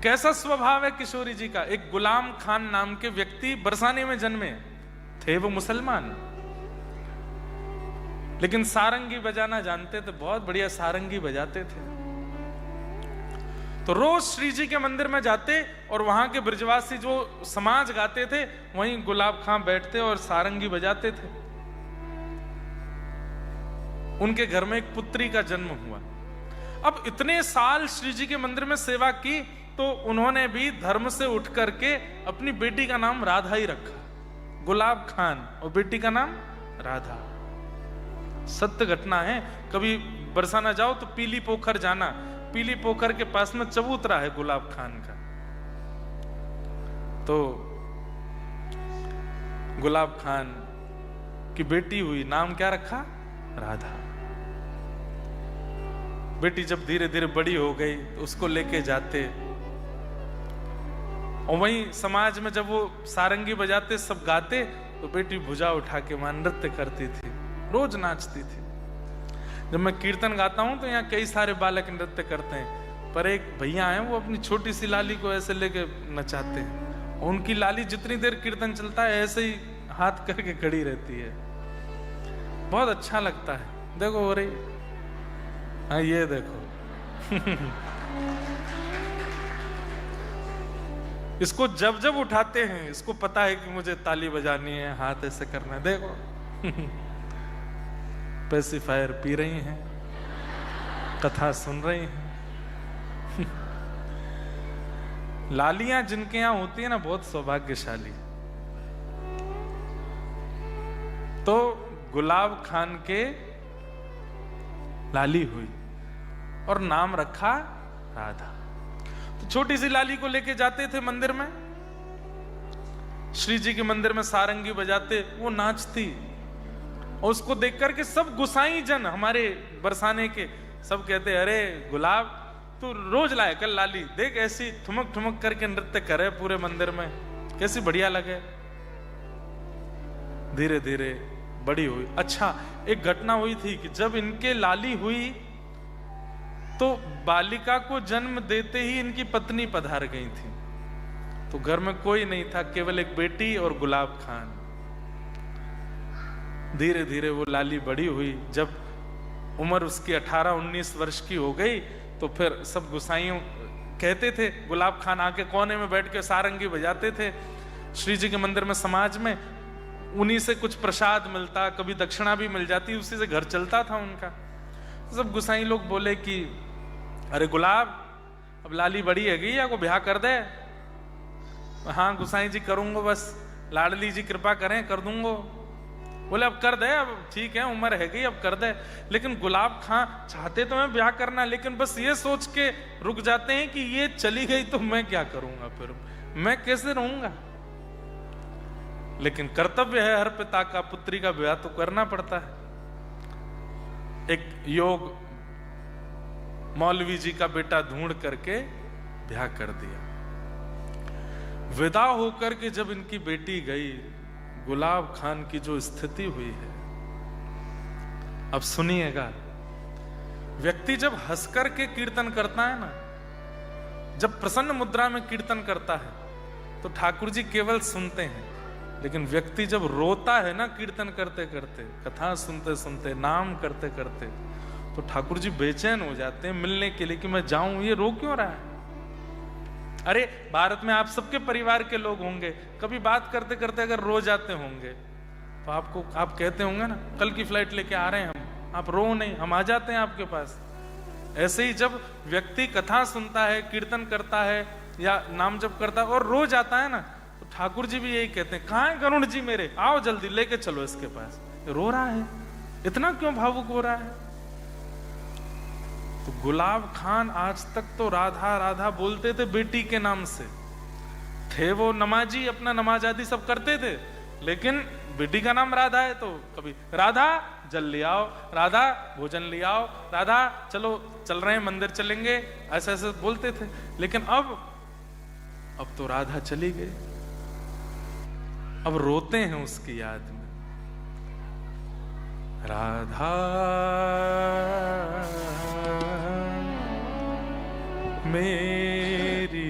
कैसा स्वभाव है किशोरी जी का। एक गुलाम खान नाम के व्यक्ति बरसाने में जन्मे थे, वो मुसलमान, लेकिन सारंगी बजाना जानते थे, बहुत बढ़िया सारंगी बजाते थे। तो रोज श्री जी के मंदिर में जाते और वहां के ब्रजवासी जो समाज गाते थे वहीं गुलाब खां बैठते और सारंगी बजाते थे। उनके घर में एक पुत्री का जन्म हुआ। अब इतने साल श्री जी के मंदिर में सेवा की तो उन्होंने भी धर्म से उठ करके अपनी बेटी का नाम राधा ही रखा, गुलाब खान, और बेटी का नाम राधा। सत्य घटना है। कभी बरसाना जाओ तो पीली पोखर जाना, पीली पोखर के पास में चबूतरा है गुलाब खान का। तो गुलाब खान की बेटी हुई, नाम क्या रखा? राधा। बेटी जब धीरे धीरे बड़ी हो गई तो उसको लेके जाते, और वहीं समाज में जब वो सारंगी बजाते सब गाते तो बेटी भुजा उठा के वहां नृत्य करती थी, रोज नाचती थी। जब मैं कीर्तन गाता हूं तो यहाँ कई सारे बालक नृत्य करते हैं, पर एक भैया हैं वो अपनी छोटी सी लाली को ऐसे लेके नचाते हैं, और उनकी लाली जितनी देर कीर्तन चलता है ऐसे ही हाथ करके खड़ी रहती है। बहुत अच्छा लगता है। देखो हो रही, हाँ ये देखो इसको जब जब उठाते हैं इसको पता है कि मुझे ताली बजानी है, हाथ ऐसे करना है। देखो पेसिफायर पी रही हैं, कथा सुन रही हैं। लालियां जिनके यहां होती है ना, बहुत सौभाग्यशाली। तो गुलाब खान के लाली हुई और नाम रखा राधा। तो छोटी सी लाली को लेके जाते थे मंदिर में, श्री जी के मंदिर में सारंगी बजाते, वो नाचती, और उसको देख करके सब गुसाई जन हमारे बरसाने के सब कहते, अरे गुलाब तू रोज लाए कल लाली, देख ऐसी ठुमक ठुमक करके नृत्य करे पूरे मंदिर में, कैसी बढ़िया लगे। धीरे धीरे बड़ी हुई। अच्छा, एक घटना हुई थी कि जब इनके लाली हुई तो बालिका को जन्म देते ही इनकी पत्नी पधार गई थी। तो घर में कोई नहीं था, केवल एक बेटी और गुलाब खान। धीरे धीरे वो लाली बड़ी हुई। जब उम्र उसकी 18-19 वर्ष की हो गई तो फिर सब गुसाइयों कहते थे, गुलाब खान आके कोने में बैठ के सारंगी बजाते थे श्री जी के मंदिर में, समाज में। उन्हीं से कुछ प्रसाद मिलता, कभी दक्षिणा भी मिल जाती, उसी से घर चलता था उनका। सब गुसाई लोग बोले कि अरे गुलाब, अब लाली बड़ी है गई, या को ब्याह कर दे। हाँ गुसाई जी करूंगा, बस लाडली जी कृपा करें कर दूंगा। बोले अब कर दे, अब ठीक है उम्र है गई, अब कर दे। लेकिन गुलाब खां चाहते तो मैं ब्याह करना, लेकिन बस ये सोच के रुक जाते हैं कि ये चली गई तो मैं क्या करूंगा, फिर मैं कैसे रहूंगा। लेकिन कर्तव्य है हर पिता का, पुत्री का ब्याह तो करना पड़ता है। एक योग मौलवी जी का बेटा ढूंढ करके ब्याह कर दिया। विदा होकर के जब इनकी बेटी गई, गुलाब खान की जो स्थिति हुई है, अब सुनिएगा। व्यक्ति जब हंसकर के कीर्तन करता है ना, जब प्रसन्न मुद्रा में कीर्तन करता है तो ठाकुर जी केवल सुनते हैं, लेकिन व्यक्ति जब रोता है ना कीर्तन करते करते, कथा सुनते सुनते, नाम करते करते, तो ठाकुर जी बेचैन हो जाते हैं मिलने के लिए कि मैं जाऊं, ये रो क्यों रहा है। अरे भारत में आप सबके परिवार के लोग होंगे, कभी बात करते करते अगर रो जाते होंगे तो आप कहते होंगे ना, कल की फ्लाइट लेके आ रहे हैं हम, आप रो नहीं, हम आ जाते हैं आपके पास। ऐसे ही जब व्यक्ति कथा सुनता है, कीर्तन करता है या नाम जप करता है और रो जाता है ना, तो ठाकुर जी भी यही कहते हैं, कहाँ है गरुड़ जी मेरे, आओ जल्दी लेके चलो इसके पास, रो रहा है, इतना क्यों भावुक हो रहा है। तो गुलाब खान आज तक तो राधा राधा बोलते थे बेटी के नाम से, थे वो नमाजी, अपना नमाज आदि सब करते थे, लेकिन बेटी का नाम राधा है तो कभी राधा जल ले आओ, राधा भोजन ले आओ, राधा चलो चल रहे हैं मंदिर चलेंगे, ऐसे ऐसे बोलते थे। लेकिन अब तो राधा चली गई, अब रोते हैं उसकी याद में। राधा मेरी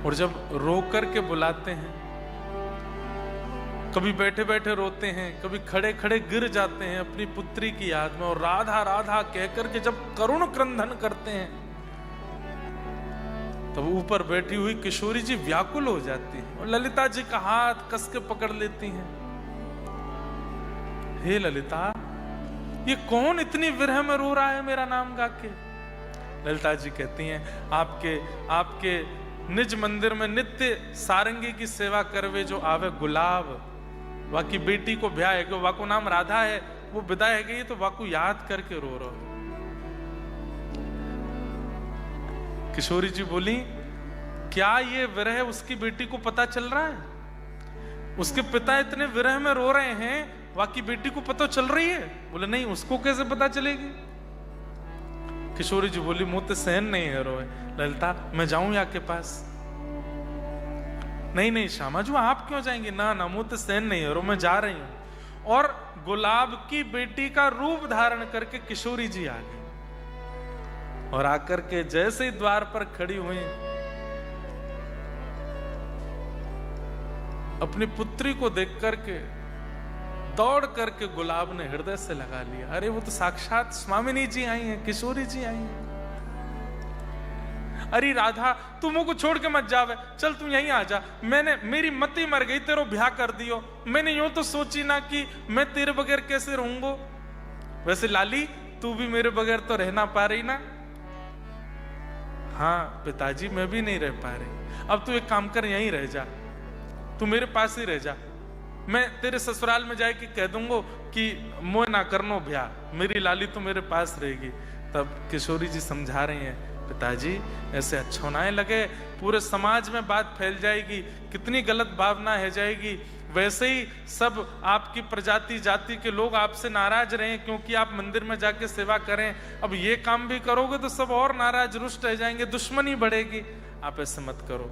और जब रो करके बुलाते हैं, कभी बैठे बैठे रोते हैं, कभी खड़े खड़े गिर जाते हैं अपनी पुत्री की याद में, और राधा राधा कहकर के जब करुण क्रंदन करते हैं, तब ऊपर बैठी हुई किशोरी जी व्याकुल हो जाती है और ललिता जी का हाथ कस के पकड़ लेती हैं। हे ललिता, ये कौन इतनी विरह में रो रहा है मेरा नाम गा के? ललिता जी कहती हैं, आपके निज मंदिर में नित्य सारंगी की सेवा करवे जो आवे गुलाब, वाकी बेटी को ब्याह है, वाको नाम राधा है, वो विदा है गई, तो वाको याद करके रो रहा है। किशोरी जी बोली, क्या ये विरह उसकी बेटी को पता चल रहा है? उसके पिता इतने विरह में रो रहे हैं, वाकी बेटी को पता चल रही है? बोले नहीं, उसको कैसे पता चलेगी? किशोरी जी बोली, मुंह तो सहन नहीं है रोए। ललिता, मैं जाऊं या के पास? नहीं श्यामा जी, आप क्यों जाएंगे? ना मुंह तो सहन नहीं है रो, मैं जा रही हूं। और गुलाब की बेटी का रूप धारण करके किशोरी जी आ गई, और आकर के जैसे ही द्वार पर खड़ी हुई, अपनी पुत्री को देख करके दौड़ करके गुलाब ने हृदय से लगा लिया। अरे वो तो साक्षात स्वामिनी जी आई हैं, किशोरी जी आई हैं। अरे राधा, तू मुझ को छोड़ के मत जावे, चल तू यहीं आ जा। मेरी मती मर गई, तेरो ब्याह कर दियो। मैंने यूं तो सोची ना कि मैं तेरे बगैर कैसे रहूंगो। वैसे लाली, तू भी मेरे बगैर तो रहना पा रही ना? हाँ पिताजी, मैं भी नहीं रह पा रही। अब तू एक काम कर, यहीं रह जा, तू मेरे पास ही रह जा। मैं तेरे ससुराल में जाके कह दूंगा कि मोह ना करनो ब्याह, मेरी लाली तो मेरे पास रहेगी। तब किशोरी जी समझा रही हैं, पिताजी ऐसे अच्छो ना लगे, पूरे समाज में बात फैल जाएगी, कितनी गलत भावना है जाएगी। वैसे ही सब आपकी प्रजाति जाति के लोग आपसे नाराज रहे क्योंकि आप मंदिर में जाके सेवा करें। अब ये काम भी करोगे तो सब और नाराज रुष्ट रह जाएंगे, दुश्मनी बढ़ेगी। आप ऐसे मत करो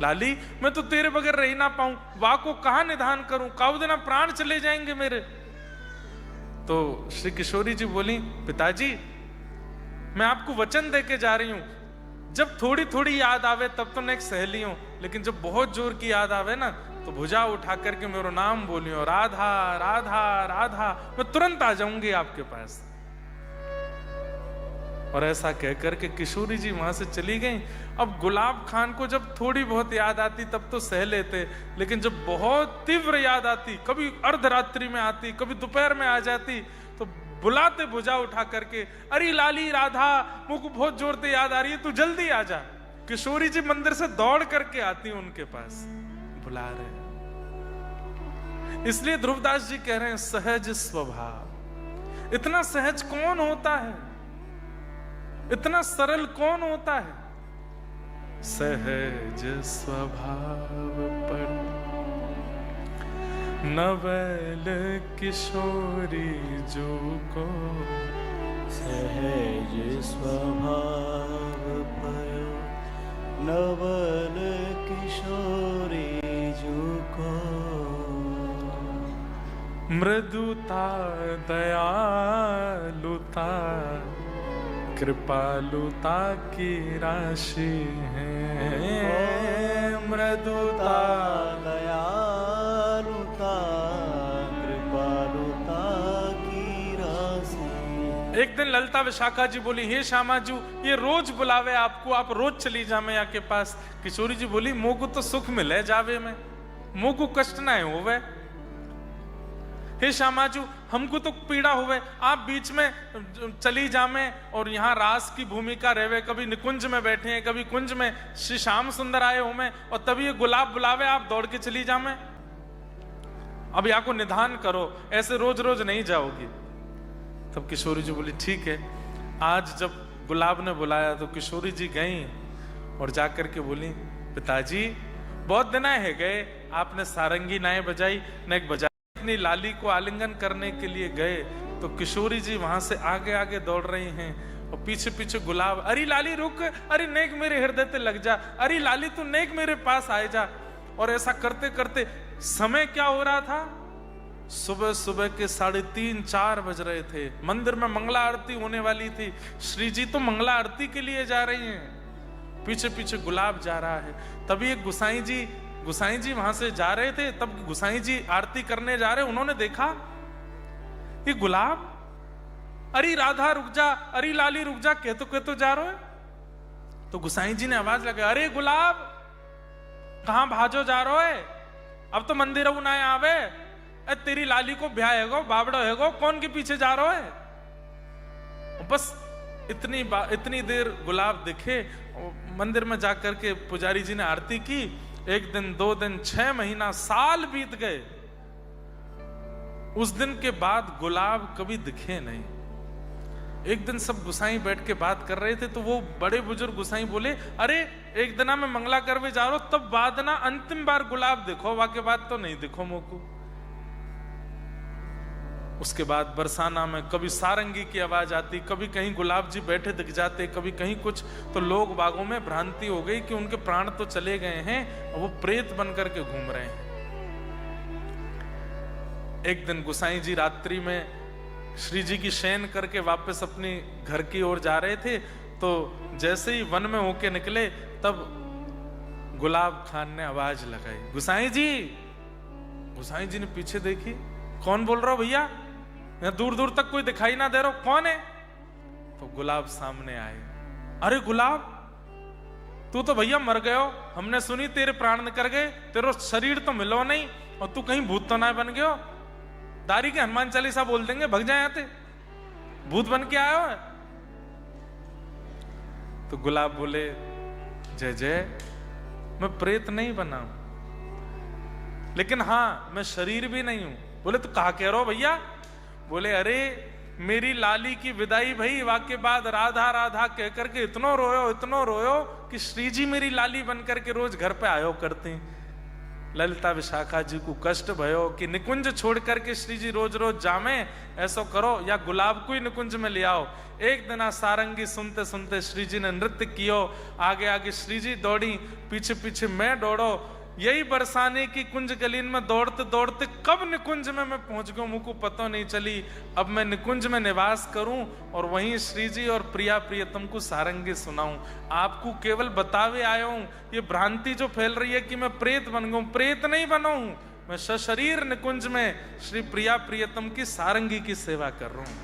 लाली, मैं तो तेरे बगैर रह ना पाऊं, वाह को कहां निधान करूं, काऊ देना प्राण चले जाएंगे मेरे। तो श्री किशोरी जी बोली, पिताजी मैं आपको वचन देके जा रही हूं, जब थोड़ी थोड़ी याद आवे तब तो नेक्स्ट सहेली हूं, लेकिन जब बहुत जोर की याद आवे ना तो भुजा उठा करके मेरा नाम बोलियो, राधा राधा राधा, मैं तुरंत आ जाऊंगी आपके पास। और ऐसा कहकर के किशोरी जी वहां से चली गई। अब गुलाब खान को जब थोड़ी बहुत याद आती तब तो सह लेते, लेकिन जब बहुत तीव्र याद आती, कभी अर्धरात्रि में आती, कभी दोपहर में आ जाती, तो बुलाते भुजा उठा करके, अरे लाली राधा, मुझको बहुत जोर से याद आ रही है, तू जल्दी आ जा। किशोरी जी मंदिर से दौड़ करके आती उनके पास, बुला रहे। इसलिए ध्रुवदास जी कह रहे हैं, सहज स्वभाव। इतना सहज कौन होता है, इतना सरल कौन होता है? सहज स्वभाव पर नवल किशोरी जो को, सहज स्वभाव पर नवल किशोरी जो को, मृदुता दयालुता कृपालुता की राशि है, मृदुता दयालुता कृपालुता की राशि। एक दिन ललिता विशाखा जी बोली, हे श्यामा जी, ये रोज बुलावे आपको, आप रोज चली जा मैं के पास। किशोरी जी बोली, मोह को तो सुख मिले जावे में, मोह को कष्ट ना होवे। हे श्यामा जी, हमको तो पीड़ा हुए, आप बीच में चली जामे और यहाँ रास की भूमिका रहवे, कभी निकुंज में बैठे हैं, कभी कुंज में श्री श्याम सुंदर आए हो में, और तभी ये गुलाब बुलावे, आप दौड़ के चली जामे। अब यहाँ को निधान करो, ऐसे रोज रोज नहीं जाओगी। तब किशोरी जी बोली, ठीक है। आज जब गुलाब ने बुलाया तो किशोरी जी गई और जाकर के बोली, पिताजी बहुत दिन है गए, आपने सारंगी नाए बजाई न एक बजा। लाली को आलिंगन करने के लिए गए तो किशोरी जी वहां से आगे आगे दौड़ रही हैं और पीछे पीछे गुलाब, अरे लाली रुक, अरे नेक मेरे हृदय पे लग जा, अरे लाली तू नेक मेरे पास आए जा। और ऐसा करते करते समय क्या हो रहा था, सुबह सुबह के 3:30-4 बज रहे थे। मंदिर में मंगला आरती होने वाली थी। श्री जी तो मंगला आरती के लिए जा रही हैं पीछे पीछे गुलाब जा रहा है। तभी एक गुसाई जी वहां से जा रहे थे, तब गुसाई जी आरती करने जा रहे, उन्होंने देखा ये गुलाब, अरे राधा रुक जा, अरे लाली रुक जा, कहतो जा रहे है। तो गुसाई जी ने आवाज लगाई, अरे गुलाब कहां भाजो जा रहे है, अब तो मंदिर ना आवे, तेरी लाली को ब्याह है गो, बाबड़ो है गो, कौन के पीछे जा रहे है। बस इतनी देर गुलाब दिखे, मंदिर में जाकर के पुजारी जी ने आरती की। 1 दिन 2 दिन 6 महीना साल बीत गए, उस दिन के बाद गुलाब कभी दिखे नहीं। एक दिन सब गुसाई बैठ के बात कर रहे थे, तो वो बड़े बुजुर्ग गुसाई बोले, अरे एक दिना में मंगला करवे जा रहा हो, तब बाद ना अंतिम बार गुलाब देखो, वाके बाद तो नहीं देखो मोको। उसके बाद बरसाना में कभी सारंगी की आवाज आती, कभी कहीं गुलाब जी बैठे दिख जाते, कभी कहीं कुछ, तो लोग बागों में भ्रांति हो गई कि उनके प्राण तो चले गए हैं और वो प्रेत बन करके घूम रहे हैं। एक दिन गुसाई जी रात्रि में श्री जी की शयन करके वापस अपनी घर की ओर जा रहे थे, तो जैसे ही वन में होके निकले, तब गुलाब खान ने आवाज लगाई, गुसाई जी। गुसाई जी ने पीछे देखी, कौन बोल रहा हो भैया, यहाँ दूर दूर तक कोई दिखाई ना दे रहा, कौन है। तो गुलाब सामने आए, अरे गुलाब तू तो भैया मर गए हो, हमने सुनी तेरे प्राण निकल गए, तेरा शरीर तो मिलो नहीं, और तू कहीं भूत तो ना बन गयो, दारी के हनुमान चालीसा बोल देंगे, भग जाए आते, भूत बन के आयो है। तो गुलाब बोले, जय जय, मैं प्रेत नहीं बना हूं, लेकिन हां मैं शरीर भी नहीं हूं। बोले तो कहा कह रहे हो भैया। बोले अरे मेरी लाली की विदाई भई, वाके बाद राधा राधा कह करके इतनो रोयो कि श्री जी मेरी लाली बन करके रोज घर पे आयो करते। ललिता विशाखा जी को कष्ट भयो कि निकुंज छोड़ करके श्री जी रोज रोज जामे, ऐसा करो या गुलाब को ही निकुंज में ले आओ। एक दिन सारंगी सुनते सुनते श्री जी ने नृत्य कियो, आगे आगे श्री जी दौड़ी, पीछे पीछे मैं दौड़ो। यही बरसाने की कुंज गलीन में दौड़ते दौड़ते कब निकुंज में मैं पहुंच गया, मुझको पता नहीं चली। अब मैं निकुंज में निवास करूं और वहीं श्री जी और प्रिया प्रियतम को सारंगी सुनाऊं। आपको केवल बतावे आया हूं, ये भ्रांति जो फैल रही है कि मैं प्रेत बन गया, प्रेत नहीं बना हूं, मैं सशरीर निकुंज में श्री प्रिया प्रियतम की सारंगी की सेवा कर रहा हूं।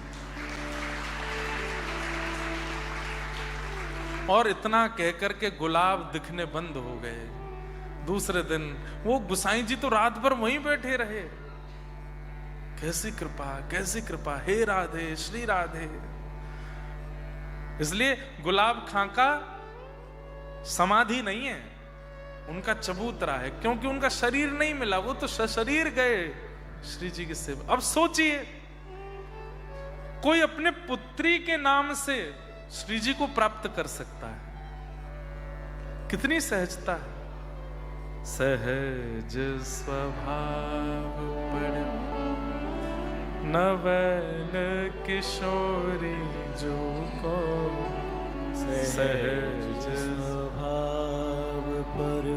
और इतना कहकर के गुलाब दिखने बंद हो गए। दूसरे दिन वो गुसाई जी तो रात भर वहीं बैठे रहे। कैसी कृपा, हे राधे, श्री राधे। इसलिए गुलाब खां का समाधि नहीं है, उनका चबूतरा है, क्योंकि उनका शरीर नहीं मिला, वो तो सशरीर गए श्री जी की सेवा। अब सोचिए, कोई अपने पुत्री के नाम से श्री जी को प्राप्त कर सकता है, कितनी सहजता है। सहज स्वभाव पड़ नवल किशोरी जो को, सहज स्वभाव पर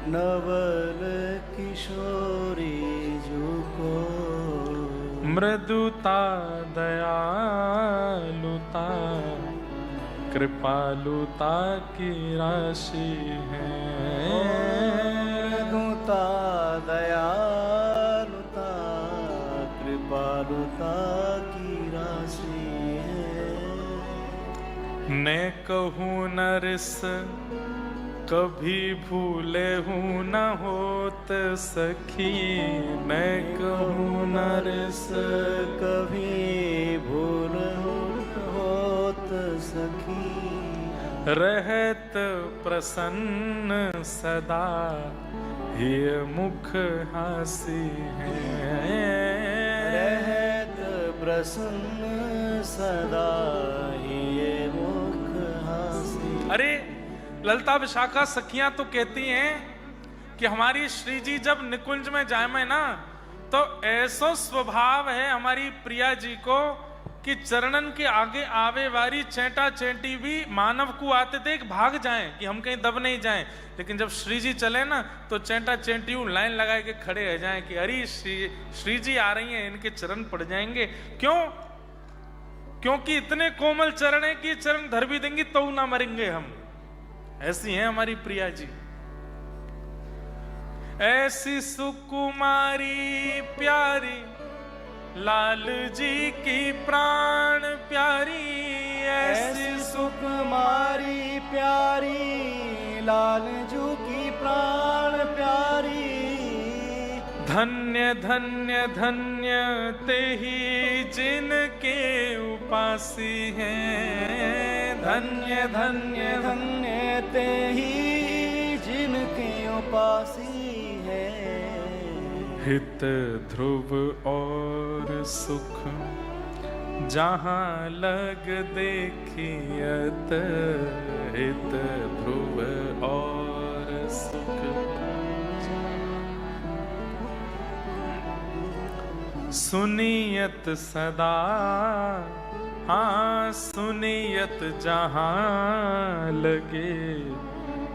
नवल किशोरी जो को, मृदुता दयालुता कृपालुता की राशि है। मृदुता दयालुता कृपालुता की राशि है। ने कहूँ नरस कभी भूले हूँ न होत सखी, मैं कहूँ नरस कभी भूल होत सखी, रहत प्रसन्न सदा ये मुख हासी है। रहत प्रसन्न सदा ये मुख हासी। अरे ललिता विशाखा सखियां तो कहती हैं कि हमारी श्री जी जब निकुंज में जाए में ना, तो ऐसा स्वभाव है हमारी प्रिया जी को कि चरणन के आगे आवे वारी चेंटा चेंटी भी मानव को आते थे भाग जाएं कि हम कहीं दब नहीं जाएं, लेकिन जब श्री जी चले ना तो चेंटा चेंटी लाइन लगा के खड़े रह जाएं कि अरे श्री जी आ रही हैं, इनके चरण पड़ जाएंगे। क्यों? क्योंकि इतने कोमल चरण है कि चरण धर भी देंगे तो ना मरेंगे हम। ऐसी हैं हमारी प्रिया जी। ऐसी सुकुमारी प्यारी लाल जी की प्राण प्यारी, ऐसी सुकुमारी प्यारी लाल जू की प्राण प्यारी। धन्य धन्य धन्य ते ही जिनके उपासी हैं, धन्य धन्य धन्य ते ही जिनके उपासी है। हित ध्रुव और सुख जहाँ लग देखियत, हित ध्रुव और सुख। सुनियत सदा, हाँ सुनियत जहाँ लगे,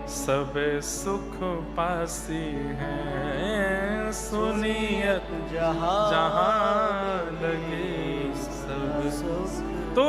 सब सुख पासी हैं, सुनियत जहाँ जहाँ लगे सब सुख। तो